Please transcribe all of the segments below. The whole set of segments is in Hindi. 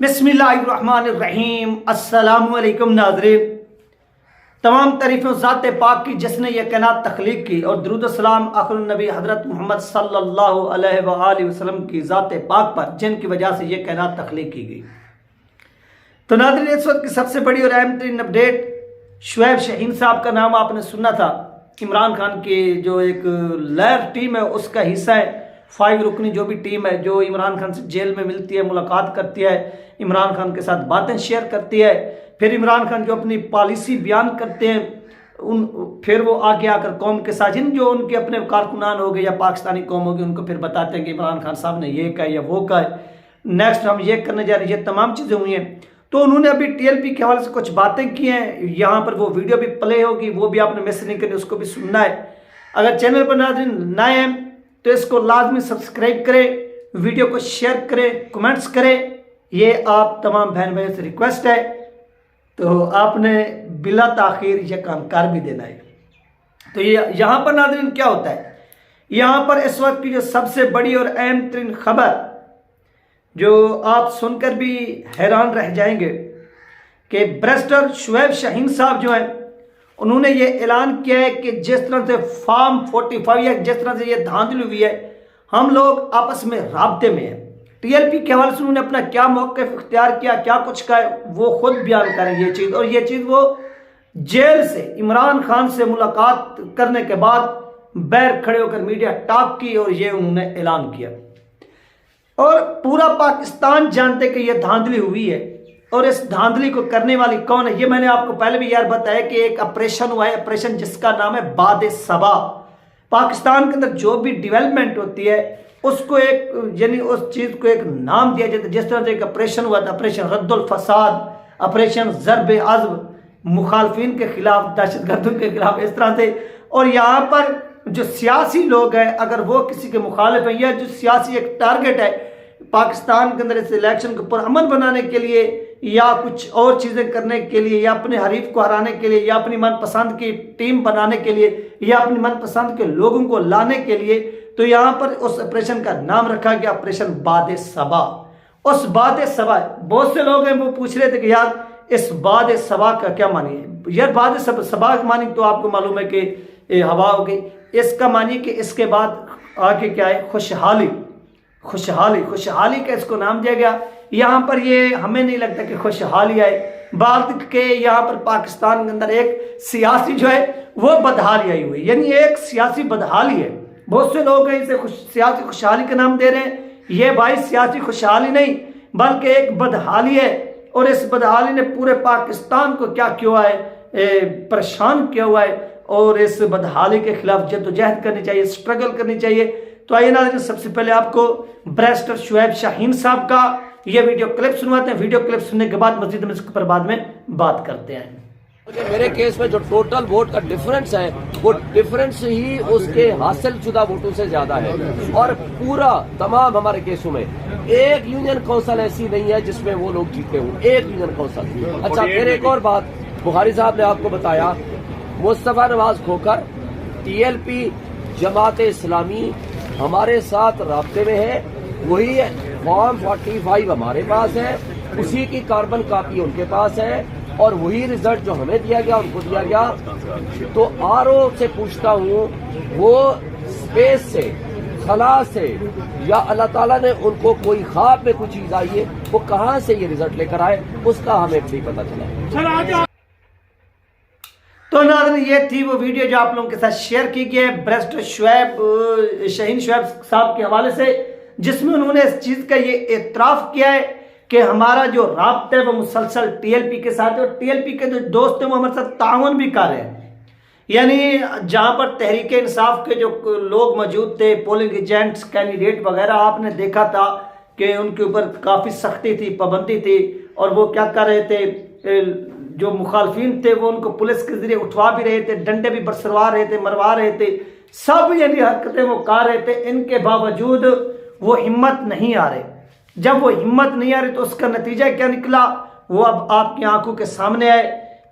बिस्मिल्लाहिर्रहमानिर्रहीम। अस्सलामुअलैकुम नाज़रीन, तमाम तारीफ़ों ज़ात पाक की जिसने यह कायनात तख्लीक की और दुरूद सलाम आखिरुन नबी हज़रत मोहम्मद सल्लल्लाहु अलैहि वसल्लम की ज़ात पाक पर जिनकी वजह से यह कायनात तख्लीक की गई। तो नाज़रीन, इस वक्त की सबसे बड़ी और अहम तरीन अपडेट, शुएब शाहीन साहब का नाम आपने सुना था। इमरान खान की जो एक लहर टीम है उसका हिस्सा है। 5 रुकनी जो भी टीम है जो इमरान खान से जेल में मिलती है, मुलाकात करती है, इमरान खान के साथ बातें शेयर करती है, फिर इमरान खान जो अपनी पॉलिसी बयान करते हैं फिर वो आगे आकर कौम के साथ जिन जो उनके अपने कारकुनान हो गए या पाकिस्तानी कौम होगी उनको फिर बताते हैं कि इमरान खान साहब ने ये कहा या वो कहा है, नेक्स्ट हम ये करने जा रहे हैं। ये तमाम चीज़ें हुई हैं। तो उन्होंने अभी टीएलपी के हवाले से कुछ बातें की हैं। यहाँ पर वो वीडियो भी प्ले होगी, वो भी आपने मिस नहीं करनी, उसको भी सुनना है। अगर चैनल पर नाज़रीन नए हैं तो इसको लाजमी सब्सक्राइब करें, वीडियो को शेयर करें, कमेंट्स करें। ये आप तमाम बहन भाइयों से रिक्वेस्ट है। तो आपने बिला ताखीर यह काम कर भी देना है। तो ये यहाँ पर नाज़रीन क्या होता है, यहाँ पर इस वक्त की जो सबसे बड़ी और अहम तरीन खबर जो आप सुनकर भी हैरान रह जाएंगे कि बैरिस्टर शुएब शाहीन साहब जो हैं उन्होंने ये ऐलान किया है कि जिस तरह से फॉर्म 45 या जिस तरह से ये धांधली हुई है, हम लोग आपस में राब्ते में हैं। टीएलपी के हवाले से उन्होंने अपना क्या मौक़िफ़ इख्तियार किया, क्या कुछ कहा वो खुद बयान करें ये चीज़। और ये चीज़ वो जेल से इमरान खान से मुलाकात करने के बाद बैर खड़े होकर मीडिया टॉक की और ये उन्होंने ऐलान किया। और पूरा पाकिस्तान जानते कि यह धांधली हुई है। और इस धांधली को करने वाली कौन है, ये मैंने आपको पहले भी यार बताया कि एक ऑपरेशन हुआ है, ऑपरेशन जिसका नाम है बाद सबा। पाकिस्तान के अंदर जो भी डेवलपमेंट होती है उसको एक यानी उस चीज़ को एक नाम दिया जाता है। जिस तरह से एक ऑपरेशन हुआ था, ऑपरेशन रद्दुल फसाद, ऑपरेशन ज़रब अज़्म, मुखालफिन के खिलाफ, दहशतगर्दों के खिलाफ, इस तरह से। और यहाँ पर जो सियासी लोग हैं अगर वो किसी के मुखालिफ हैं या जो सियासी एक टारगेट है पाकिस्तान के अंदर इस इलेक्शन को पुरअमन बनाने के लिए या कुछ और चीज़ें करने के लिए या अपने हरीफ को हराने के लिए या अपनी मनपसंद की टीम बनाने के लिए या अपनी मनपसंद के लोगों को लाने के लिए, तो यहाँ पर उस ऑपरेशन का नाम रखा गया ऑपरेशन बाद सबा। उस बाद सबा बहुत से लोग हैं वो पूछ रहे थे कि यार इस बाद सबा का क्या मानी है। यार बाद सबा का मानी तो आपको मालूम है कि हवा हो गई। इसका मानिए कि इसके बाद आगे क्या है, खुशहाली। खुशहाली खुशहाली का इसको नाम दिया गया। यहाँ पर ये हमें नहीं लगता कि खुशहाली आए। भारत के यहाँ पर पाकिस्तान के अंदर एक सियासी जो है वो बदहाली आई हुई, यानी एक सियासी बदहाली है। बहुत से लोग हैं इसे सियासी खुशहाली का नाम दे रहे हैं। ये भाई सियासी खुशहाली नहीं बल्कि एक बदहाली है। और इस बदहाली ने पूरे पाकिस्तान को क्या किया है, परेशान किया हुआ है। और इस बदहाली के खिलाफ जद्दोजहद करनी चाहिए, स्ट्रगल करनी चाहिए। तो आइए नाज़रीन, सबसे पहले आपको बैरिस्टर शुएब शाहीन साहब का ये वीडियो क्लिप सुनवाते हैं। वीडियो क्लिप सुनने के बाद मस्जिद में इसके पर बाद में बात करते हैं। मेरे केस में जो टोटल वोट का डिफरेंस है वो डिफरेंस ही उसके हासिल शुदा वोटों से ज्यादा है। और पूरा तमाम हमारे केसों में एक यूनियन काउंसिल ऐसी नहीं है जिसमें वो लोग जीते हों, एक यूनियन काउंसिल। अच्छा, फिर एक और बात, बुखारी साहब ने आपको बताया मुस्तफा नवाज खोकर टीएलपी जमात इस्लामी हमारे साथ राब्ते में है। वही फॉर्म 45 हमारे पास है, उसी की कार्बन कापी उनके पास है और वही रिजल्ट जो हमें दिया गया उनको दिया गया। तो आरओ से पूछता हूँ वो स्पेस से, खला से या अल्लाह ताला ने उनको कोई ख्वाब में कोई चीज आई है, वो कहाँ से ये रिजल्ट लेकर आए उसका हमें भी पता चला। तो नाज़रीन, ये थी वो वीडियो जो आप लोगों के साथ शेयर की गई है बैरिस्टर शुएब शाहीन शुएब साहब के हवाले से, जिसमें उन्होंने इस चीज़ का ये एतराफ़ किया है कि हमारा जो राब्ता है वो मुसलसल टीएलपी के साथ है। और टीएलपी के जो दोस्त हैं वो हमारे साथ ताउन भी कर रहे हैं। यानी जहाँ पर तहरीक इंसाफ के जो लोग मौजूद थे, पोलिंग एजेंट्स, कैंडिडेट वगैरह, आपने देखा था कि उनके ऊपर काफ़ी सख्ती थी, पाबंदी थी। और वो क्या कर रहे थे, जो मुखालफिन थे वो उनको पुलिस के जरिए उठवा भी रहे थे, डंडे भी बरसरवा रहे थे, मरवा रहे थे, सब यानी हरकतें वो कर रहे थे। इनके बावजूद वो हिम्मत नहीं आ रहे। जब वो हिम्मत नहीं आ रही तो उसका नतीजा क्या निकला वो अब आपकी आंखों के सामने है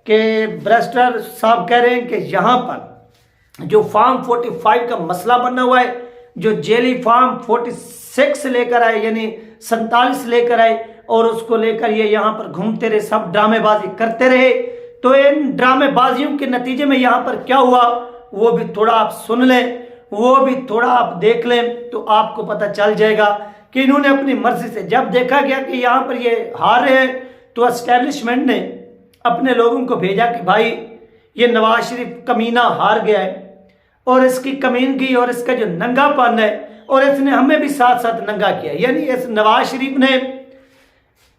कि बैरिस्टर साहब कह रहे हैं कि यहाँ पर जो फॉर्म 45 का मसला बना हुआ है, जो जेली फॉर्म 46 लेकर आए यानी 47 लेकर आए, और उसको लेकर ये यहाँ पर घूमते रहे, सब ड्रामेबाजी करते रहे। तो इन ड्रामेबाजियों के नतीजे में यहाँ पर क्या हुआ वो भी थोड़ा आप सुन लें, वो भी थोड़ा आप देख लें, तो आपको पता चल जाएगा कि इन्होंने अपनी मर्जी से, जब देखा गया कि यहाँ पर ये हार रहे हैं, तो एस्टेब्लिशमेंट ने अपने लोगों को भेजा कि भाई ये नवाज शरीफ कमीना हार गया है और इसकी कमीनगी और इसका जो नंगापन है, और इसने हमें भी साथ साथ नंगा किया। यानी इस नवाज शरीफ ने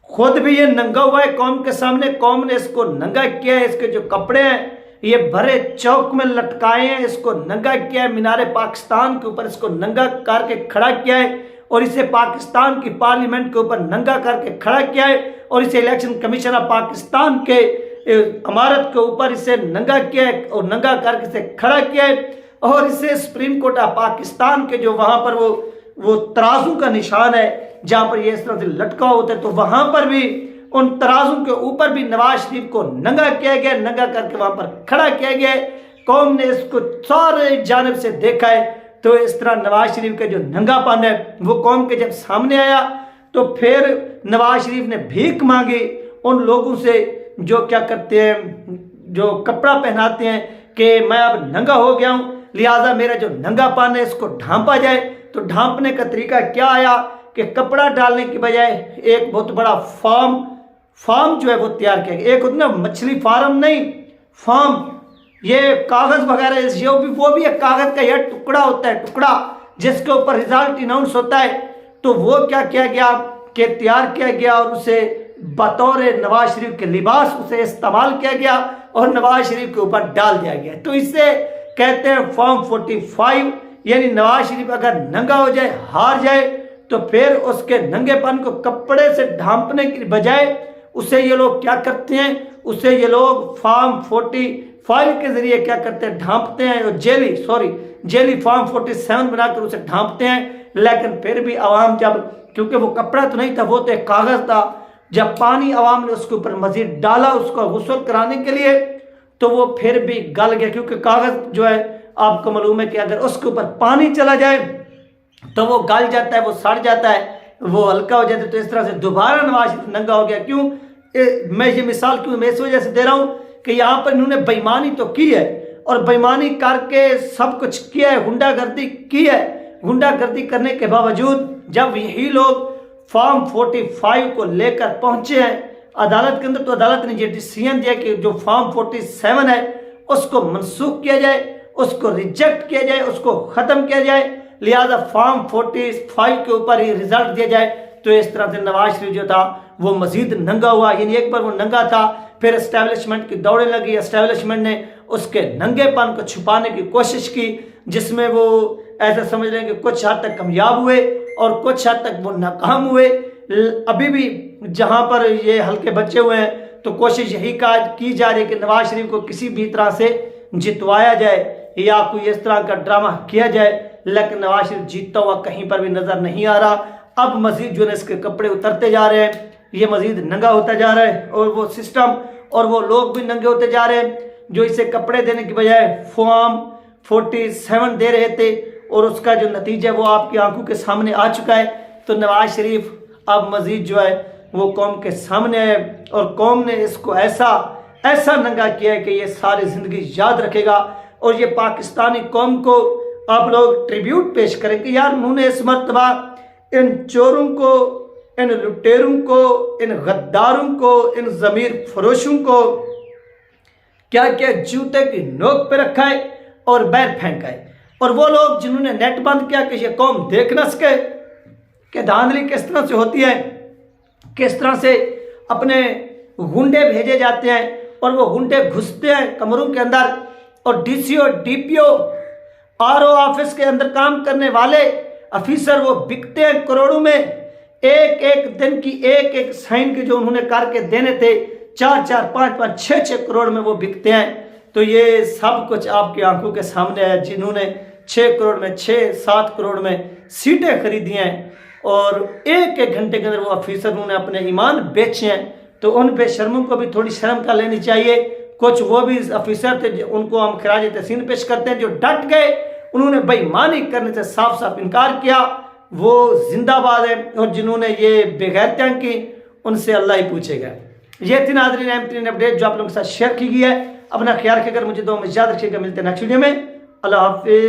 खुद भी ये नंगा हुआ है कौम के सामने, कौम ने इसको नंगा किया है। इसके जो कपड़े हैं ये भरे चौक में लटकाए हैं, इसको नंगा किया है। मीनारे पाकिस्तान के ऊपर इसको नंगा करके खड़ा किया है और इसे पाकिस्तान की पार्लियामेंट के ऊपर नंगा करके खड़ा किया है और इसे इलेक्शन कमीशन ऑफ पाकिस्तान के इमारत के ऊपर इसे नंगा किया है और नंगा करके इसे खड़ा किया है। और इसे सुप्रीम कोर्ट ऑफ पाकिस्तान के जो वहां पर वो तराजू का निशान है जहां पर ये इस तरह से लटका होता है, तो वहां पर भी उन तराजू के ऊपर भी नवाज शरीफ को नंगा किया गया, नंगा करके वहां पर खड़ा किया गया। कौम ने इसको सारे जानिब से देखा है। तो इस तरह नवाज शरीफ का जो नंगापन है वो कौम के जब सामने आया, तो फिर नवाज शरीफ ने भीख मांगी उन लोगों से जो क्या करते हैं, जो कपड़ा पहनाते हैं कि मैं अब नंगा हो गया हूं, लिहाजा मेरा जो नंगापन है इसको ढांपा जाए। तो ढांपने का तरीका क्या आया कि कपड़ा डालने की बजाय एक बहुत बड़ा फार्म जो है वो तैयार किया गया। एक उतना मछली फार्म नहीं, फार्म, ये कागज वगैरह वो भी एक कागज का यह टुकड़ा होता है, टुकड़ा जिसके ऊपर रिजल्ट अनाउंस होता है। तो वो क्या किया गया कि तैयार किया गया और उसे बतौर नवाज शरीफ के लिबास उसे इस्तेमाल किया गया और नवाज शरीफ के ऊपर डाल दिया गया। तो इससे कहते हैं फॉर्म 45। यानी नवाज शरीफ अगर नंगा हो जाए, हार जाए, तो फिर उसके नंगेपन को कपड़े से ढांपने की बजाय उसे ये लोग क्या करते हैं, उसे ये लोग फॉर्म 45 के जरिए क्या करते हैं, ढांपते हैं और जेली फॉर्म 47 बनाकर उसे ढांपते हैं। लेकिन फिर भी आवाम जब, क्योंकि वो कपड़ा तो नहीं था, वो तो एक कागज था, जब पानी आवाम ने उसके ऊपर मजीद डाला उसको गुस्ल कराने के लिए, तो वो फिर भी गल गया। क्योंकि कागज जो है आपको मालूम है कि अगर उसके ऊपर पानी चला जाए तो वो गल जाता है, वो सड़ जाता है, वो हल्का हो जाता है। तो इस तरह से दोबारा नवाज शरीफ नंगा हो गया। क्यों मैं ये मिसाल क्यों मैं इस वजह से दे रहा हूं कि यहाँ पर इन्होंने बेईमानी तो की है और बेईमानी करके सब कुछ किया है, गुंडागर्दी की है। गुंडागर्दी करने के बावजूद जब यही लोग फॉर्म 45 को लेकर पहुंचे हैं अदालत के अंदर, तो अदालत ने ये डिसीजन दिया कि जो फॉर्म 47 है उसको मनसूख किया जाए, उसको रिजेक्ट किया जाए, उसको खत्म किया जाए। लिहाजा फॉर्म 45 के ऊपर ही रिजल्ट दिया जाए। तो इस तरह से नवाज शरीफ जो था वो मजीद नंगा हुआ। यानी एक बार वो नंगा था, फिर एस्टेब्लिशमेंट की दौड़े लगी। एस्टेब्लिशमेंट ने उसके नंगेपन को छुपाने की कोशिश की, जिसमें वो ऐसा समझ रहे हैं कि कुछ हद तक कामयाब हुए और कुछ हद तक वो नाकाम हुए। अभी भी जहां पर ये हल्के बचे हुए हैं तो कोशिश यही की जा रही है कि नवाज शरीफ को किसी भी तरह से जितवाया जाए या कोई इस तरह का ड्रामा किया जाए। लेकिन नवाज शरीफ जीतता हुआ कहीं पर भी नजर नहीं आ रहा। अब मजीद जो है इसके कपड़े उतरते जा रहे हैं, ये मजीद नंगा होता जा रहा है और वो सिस्टम और वो लोग भी नंगे होते जा रहे हैं जो इसे कपड़े देने की बजाय फॉर्म 47 दे रहे थे। और उसका जो नतीजा वो आपकी आंखों के सामने आ चुका है। तो नवाज शरीफ अब मजीद जो है वो कौम के सामने है और कौम ने इसको ऐसा नंगा किया है कि ये सारी जिंदगी याद रखेगा। और ये पाकिस्तानी कौम को आप लोग ट्रिब्यूट पेश करें कि यार उन्होंने इस मरतबा इन चोरों को, इन लुटेरों को, इन गद्दारों को, इन जमीर फरोशों को क्या क्या जूते की नोक पे रखा है और बैर फेंका है। और वो लोग जिन्होंने नेट बंद किया कि ये कौम देख न सके कि धांधली किस तरह से होती है, किस तरह से अपने गुंडे भेजे जाते हैं और वो गुंडे घुसते हैं कमरों के अंदर और डीसीओ, डीपीओ, आरओ ऑफिस के अंदर काम करने वाले अफीसर वो बिकते हैं करोड़ों में। एक एक दिन की एक एक साइन के जो उन्होंने करके देने थे 4-4, 5-5, 6-6 करोड़ में वो बिकते हैं। तो ये सब कुछ आपकी आंखों के सामने है। जिन्होंने 6 करोड़ में, 6-7 करोड़ में सीटें खरीदी हैं और एक एक घंटे के अंदर वो अफीसर उन्होंने अपने ईमान बेचे हैं। तो उन बेशर्मों को भी थोड़ी शर्म कर लेनी चाहिए। कुछ वो भी अफीसर थे उनको हम खराज तहसीन पेश करते हैं जो डट गए, उन्होंने बेईमानी करने से साफ साफ इनकार किया, वो जिंदाबाद है। और जिन्होंने ये बेगैरतियां की उनसे अल्लाह ही पूछेगा। ये थी नाज़रीन अहम तरीन अपडेट जो आप लोगों के साथ शेयर की गई है। अपना ख्याल रखिएगा, मुझे दुआ में याद रखिएगा। मिलते हैं नेक्स्ट वीडियो में। अल्लाह हाफिज़।